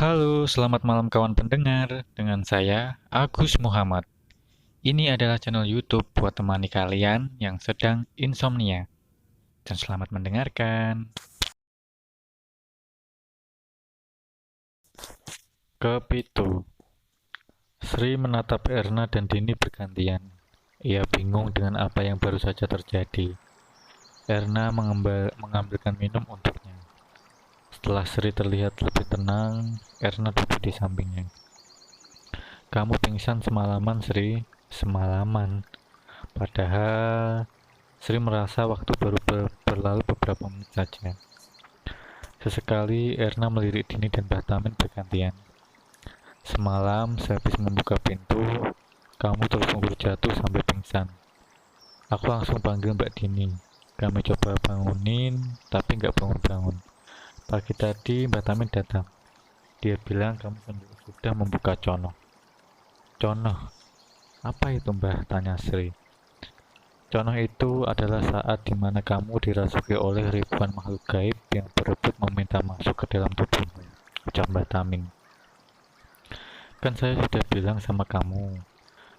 Halo, selamat malam kawan pendengar. Dengan saya, Agus Muhammad. Ini adalah channel YouTube buat temani kalian yang sedang insomnia. Dan selamat mendengarkan. Kepitu. Sri menatap Erna dan Dini bergantian. Ia bingung dengan apa yang baru saja terjadi. Erna mengambilkan minum untuknya. Setelah Sri terlihat lebih tenang, Erna duduk di sampingnya. Kamu pingsan semalaman, Sri. Semalaman. Padahal Sri merasa waktu baru berlalu beberapa menit saja. Sesekali Erna melirik Dini dan Bahtamin bergantian. Semalam sehabis membuka pintu, kamu tersungkur jatuh sampai pingsan. Aku langsung panggil Mbak Dini. Kami coba bangunin, tapi nggak bangun-bangun. Pagi tadi Mbak Tamin datang. Dia bilang kamu sudah membuka cono. Cono? Apa itu Mbah? Tanya Sri. Contoh itu adalah saat di mana kamu dirasuki oleh ribuan makhluk gaib yang berebut meminta masuk ke dalam tubuhmu. Ucap Mbah Tamim. Kan saya sudah bilang sama kamu,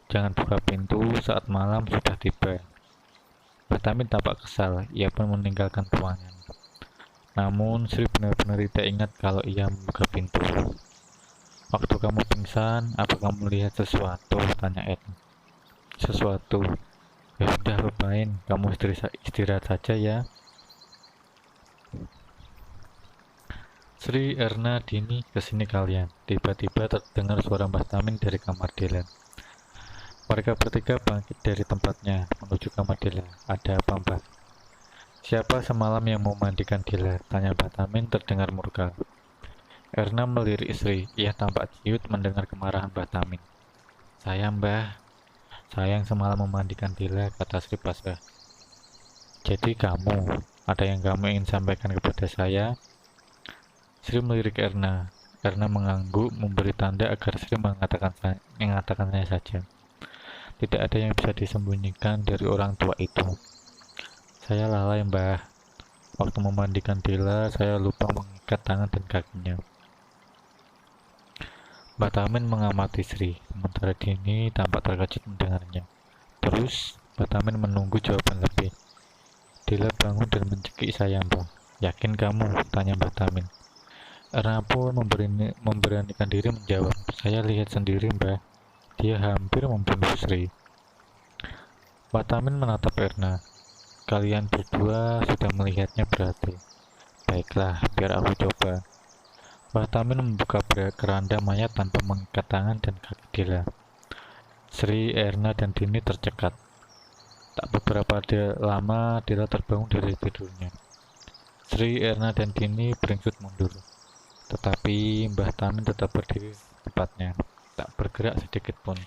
jangan buka pintu saat malam sudah tiba. Mbah Tamim tampak kesal, ia pun meninggalkan ruangan. Namun Sri benar-benar tidak ingat kalau ia membuka pintu. Waktu kamu pingsan, apa kamu melihat sesuatu? Tanya Ed. Sesuatu? Ya sudah, lupain. Kamu istirahat saja ya. Sri, Erna, Dini, kesini kalian. Tiba-tiba terdengar suara Mbah Tamin dari kamar Dela. Mereka bertiga bangkit dari tempatnya menuju kamar Dela. Ada apa, Mbah? Siapa semalam yang mau mandikan Dela? Tanya Mbah Tamin terdengar murka. Erna melirik Sri. Ia tampak ciut mendengar kemarahan Mbah Tamin. Saya, Mbah. Saya yang semalam memandikan Dela, kata Sri pasrah. Jadi kamu, ada yang kamu ingin sampaikan kepada saya? Sri melirik Erna. Erna mengangguk, memberi tanda agar Sri mengatakannya saja. Tidak ada yang bisa disembunyikan dari orang tua itu. Saya lalai, Mbah. Waktu memandikan Dela, saya lupa mengikat tangan dan kakinya. Mbak Tamin mengamati Sri, sementara Dini tampak terkejut mendengarnya. Terus, Mbak Tamin menunggu jawaban lebih. Dela bangun dan mencekik saya, Mbah. Yakin kamu? Tanya Mbak Tamin. Erna pun memberanikan diri menjawab. Saya lihat sendiri, Mbah. Dia hampir membunuh Sri. Mbak Tamin menatap Erna. Kalian berdua sudah melihatnya berarti. Baiklah, biar aku coba. Mbak Tamin membuka keranda mayat tanpa mengikat tangan dan kaki Dela. Sri, Erna, dan Dini tercekat. Tak beberapa lama, Dela terbangun dari tidurnya. Sri, Erna, dan Dini beringsut mundur. Tetapi Mbah Tamin tetap berdiri di tempatnya, tak bergerak sedikit pun.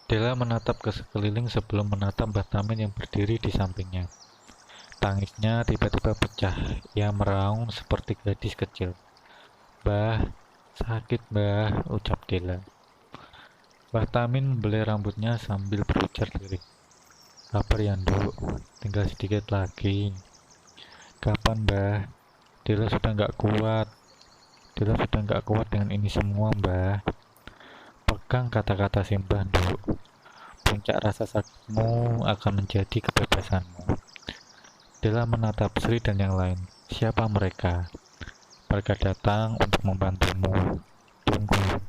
Dela menatap ke sekeliling sebelum menatap Mbah Tamin yang berdiri di sampingnya. Tangisnya tiba-tiba pecah. Ia meraung seperti gadis kecil. Mbah, sakit mbah, ucap Dela. Mbah Tamin membelai rambutnya sambil berujar lirih. Sabar ya nduk, tinggal sedikit lagi. Kapan mbah? Dela sudah nggak kuat. Dela sudah nggak kuat dengan ini semua, Mbah. Pegang kata-kata si Mbah, Nduk. Puncak rasa sakitmu akan menjadi kebebasanmu. Dela menatap Sri dan yang lain. Siapa mereka? Mereka datang untuk membantumu. Tunggu.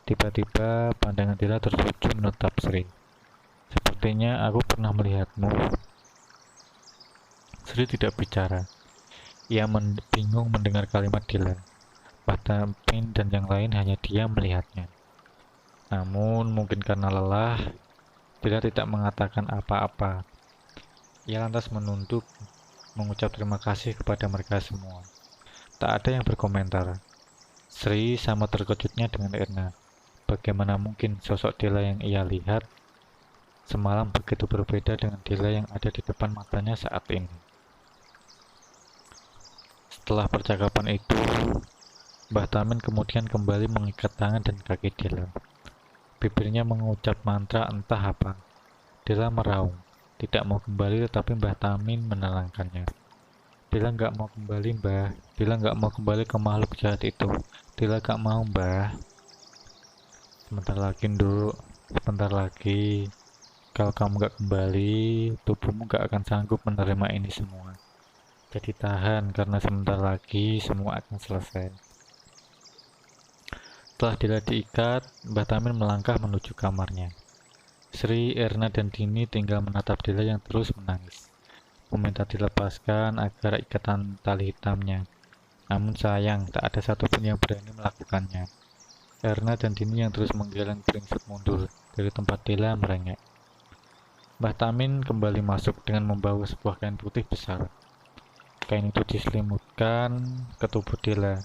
Tiba-tiba pandangan Dela tertuju menatap Sri. Sepertinya aku pernah melihatmu. Sri tidak bicara. Ia bingung mendengar kalimat Dela. Mbah Tamin dan yang lain hanya diam melihatnya. Namun mungkin karena lelah, Dela tidak mengatakan apa-apa. Ia lantas menunduk, mengucap terima kasih kepada mereka semua. Tak ada yang berkomentar. Sri sama terkejutnya dengan Erna. Bagaimana mungkin sosok Dela yang ia lihat semalam begitu berbeda dengan Dela yang ada di depan matanya saat ini. Setelah percakapan itu, Mbah Tamin kemudian kembali mengikat tangan dan kaki Dela. Bibirnya mengucap mantra entah apa. Dela meraung, tidak mau kembali tetapi Mbah Tamin menenangkannya. Dila nggak mau kembali, Mbah. Dila nggak mau kembali ke makhluk jahat itu. Dila nggak mau, Mbah. Sebentar lagi, Nduk. Sebentar lagi. Kalau kamu nggak kembali, tubuhmu nggak akan sanggup menerima ini semua. Jadi tahan, karena sebentar lagi semua akan selesai. Setelah Dila diikat, Mbah Tamin melangkah menuju kamarnya. Sri, Erna, dan Dini tinggal menatap Dila yang terus menangis, meminta dilepaskan agar ikatan tali hitamnya. Namun sayang, tak ada satupun yang berani melakukannya. Erna dan Dini yang terus menggeleng beringsut mundur dari tempat Dila merengek. Mbah Tamin kembali masuk dengan membawa sebuah kain putih besar. Kain itu diselimutkan ke tubuh Dila.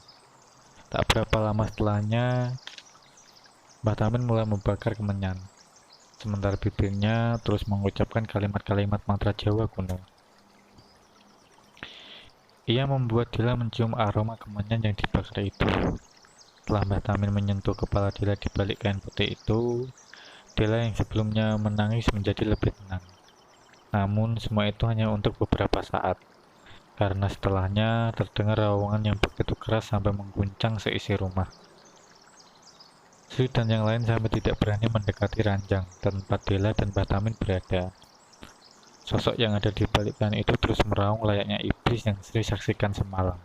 Tak berapa lama setelahnya, Mbah Tamin mulai membakar kemenyan, sementara bibirnya terus mengucapkan kalimat-kalimat mantra Jawa kuno. Ia membuat Dila mencium aroma kemenyan yang dibakar itu. Setelah Mbah Tamin menyentuh kepala Dila di balik kain putih itu, Dila yang sebelumnya menangis menjadi lebih tenang. Namun semua itu hanya untuk beberapa saat, karena setelahnya terdengar raungan yang begitu keras sampai mengguncang seisi rumah. Sri dan yang lain sampai tidak berani mendekati ranjang tempat Dila dan Mbah Tamin berada. Sosok yang ada di balik kain itu terus meraung layaknya iblis yang Sri saksikan semalam.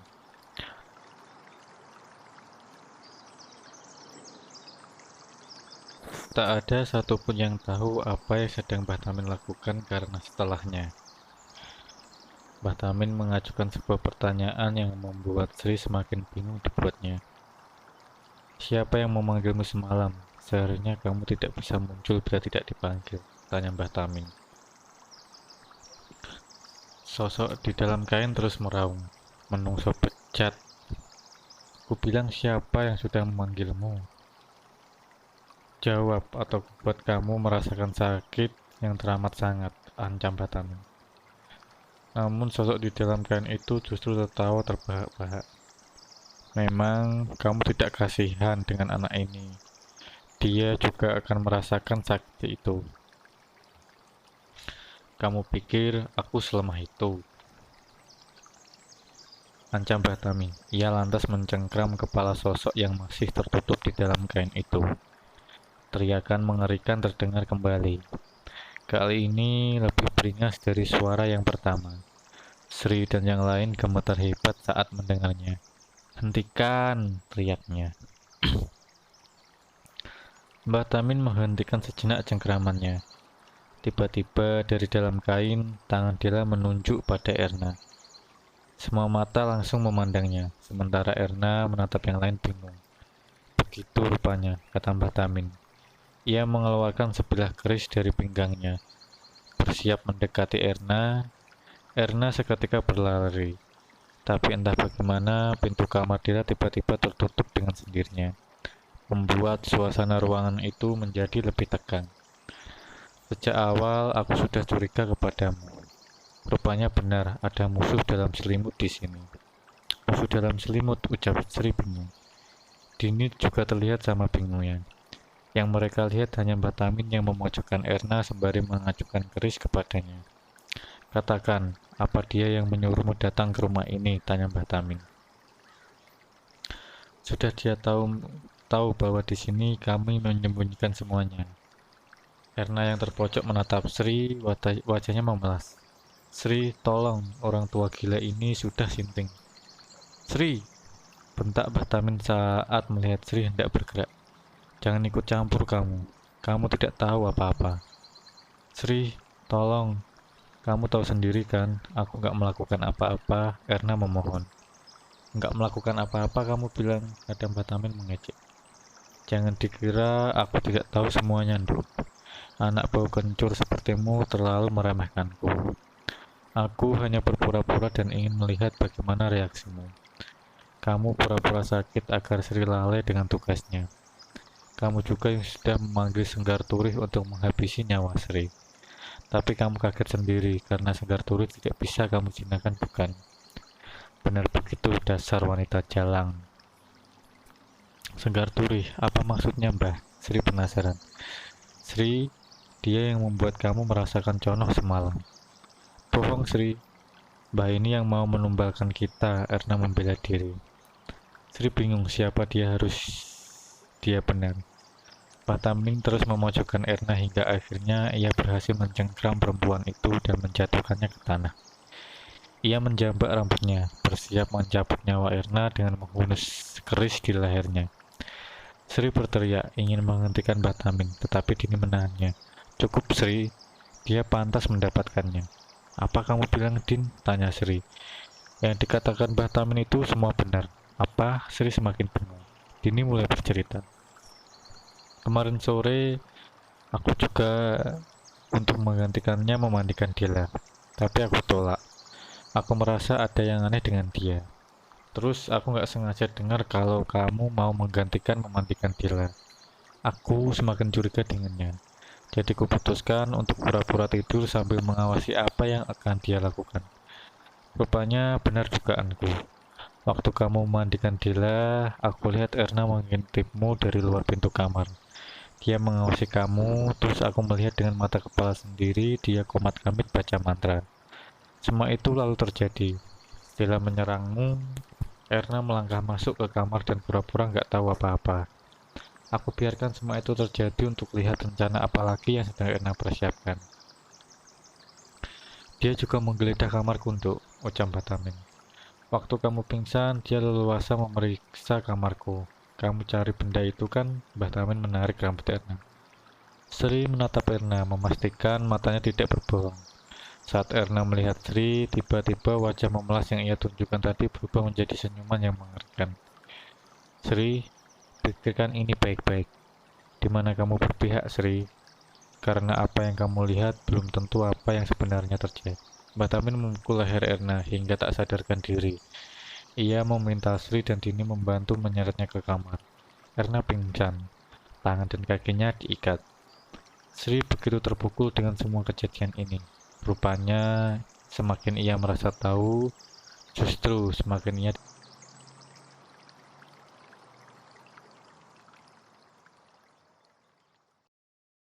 Tak ada satupun yang tahu apa yang sedang Mbah Tamin lakukan karena setelahnya. Mbah Tamin mengajukan sebuah pertanyaan yang membuat Sri semakin bingung dibuatnya. Siapa yang memanggilmu semalam? Seharusnya kamu tidak bisa muncul bila tidak dipanggil, tanya Mbah Tamin. Sosok di dalam kain terus meraung, menungso bejat. Ku bilang siapa yang sudah memanggilmu? Jawab atau buat kamu merasakan sakit yang teramat sangat, ancam Mbah Tamin. Namun sosok di dalam kain itu justru tertawa terbahak-bahak. Memang kamu tidak kasihan dengan anak ini. Dia juga akan merasakan sakit itu. Kamu pikir aku selemah itu? Ancam Mbah Tamin. Ia lantas mencengkram kepala sosok yang masih tertutup di dalam kain itu. Teriakan mengerikan terdengar kembali. Kali ini lebih beringas dari suara yang pertama. Sri dan yang lain gemetar hebat saat mendengarnya. Hentikan, teriaknya. Mbah Tamin menghentikan sejenak cengkeramannya. Tiba-tiba dari dalam kain, tangan Dila menunjuk pada Erna. Semua mata langsung memandangnya, sementara Erna menatap yang lain bingung. Begitu rupanya, kata Mbah Tamin. Ia mengeluarkan sebilah keris dari pinggangnya. Bersiap mendekati Erna. Erna seketika berlari. Tapi entah bagaimana, pintu kamar Dila tiba-tiba tertutup dengan sendirinya, membuat suasana ruangan itu menjadi lebih tegang. Sejak awal aku sudah curiga kepadamu. Rupanya benar, ada musuh dalam selimut di sini. Musuh dalam selimut, ucap Sri bingung. Dini juga terlihat sama bingungnya. Yang mereka lihat hanya Mbah Tamin yang memojokkan Erna sembari mengajukan keris kepadanya. Katakan, apa dia yang menyuruhmu datang ke rumah ini? Tanya Mbah Tamin. Sudah dia tahu bahwa di sini kami menyembunyikan semuanya. Erna yang terpojok menatap Sri, wajahnya memelas. Sri, tolong, orang tua gila ini sudah sinting. Sri, bentak Mbah Tamin saat melihat Sri hendak bergerak. Jangan ikut campur kamu. Kamu tidak tahu apa-apa. Sri, tolong. Kamu tahu sendiri kan, aku nggak melakukan apa-apa, Erna memohon. Nggak melakukan apa-apa kamu bilang, kata Mbah Tamin mengejek. Jangan dikira aku tidak tahu semuanya, Nduk. Anak bau kencur sepertimu terlalu meremehkanku. Aku hanya berpura-pura dan ingin melihat bagaimana reaksimu. Kamu pura-pura sakit agar Sri lalai dengan tugasnya. Kamu juga yang sudah memanggil Senggar Turih untuk menghabisi nyawa Sri. Tapi kamu kaget sendiri karena Senggar Turih tidak bisa kamu jinakan, bukan? Benar begitu, dasar wanita jalang. Senggar Turih, apa maksudnya, Mbah? Sri penasaran. Sri, dia yang membuat kamu merasakan conoh semalam. Bohong, Sri. Mbah ini yang mau menumbalkan kita, Erna membela diri. Sri bingung siapa dia benar. Mbah Tamling terus memojokkan Erna hingga akhirnya ia berhasil mencengkram perempuan itu dan menjatuhkannya ke tanah. Ia menjambak rambutnya, bersiap mencabut nyawa Erna dengan menghunus keris di lehernya. Sri berteriak ingin menghentikan Mbah Tamling, tetapi Dini menahannya. Cukup Sri, dia pantas mendapatkannya. Apa kamu bilang, Din? Tanya Sri. Yang dikatakan Mbah Tamling itu semua benar. Apa? Sri semakin bingung. Dini mulai bercerita. Kemarin sore, aku juga untuk menggantikannya memandikan Dila. Tapi aku tolak. Aku merasa ada yang aneh dengan dia. Terus aku nggak sengaja dengar kalau kamu mau menggantikan memandikan Dila. Aku semakin curiga dengannya. Jadi kuputuskan untuk pura-pura tidur sambil mengawasi apa yang akan dia lakukan. Rupanya benar dugaanku. Waktu kamu memandikan Dila, aku lihat Erna mengintipmu dari luar pintu kamar. Dia mengawasi kamu, terus aku melihat dengan mata kepala sendiri dia komat kamit baca mantra. Semua itu lalu terjadi. Dila menyerangmu, Erna melangkah masuk ke kamar dan pura-pura nggak tahu apa-apa. Aku biarkan semua itu terjadi untuk lihat rencana apa lagi yang sedang Erna persiapkan. Dia juga menggeledah kamarku untuk ucap Batamin. Waktu kamu pingsan, dia leluasa memeriksa kamarku. Kamu cari benda itu kan? Batamin menarik rambut Erna. Sri menatap Erna, memastikan matanya tidak berbohong. Saat Erna melihat Sri, tiba-tiba wajah memelas yang ia tunjukkan tadi berubah menjadi senyuman yang mengerikan. Sri, pikirkan ini baik-baik. Di mana kamu berpihak, Sri? Karena apa yang kamu lihat belum tentu apa yang sebenarnya terjadi. Batamin memukul leher Erna hingga tak sadarkan diri. Ia meminta Sri dan Dini membantu menyeretnya ke kamar. Erna pingsan, tangan dan kakinya diikat. Sri begitu terpukul dengan semua kejadian ini. Rupanya, semakin ia merasa tahu, justru semakin ia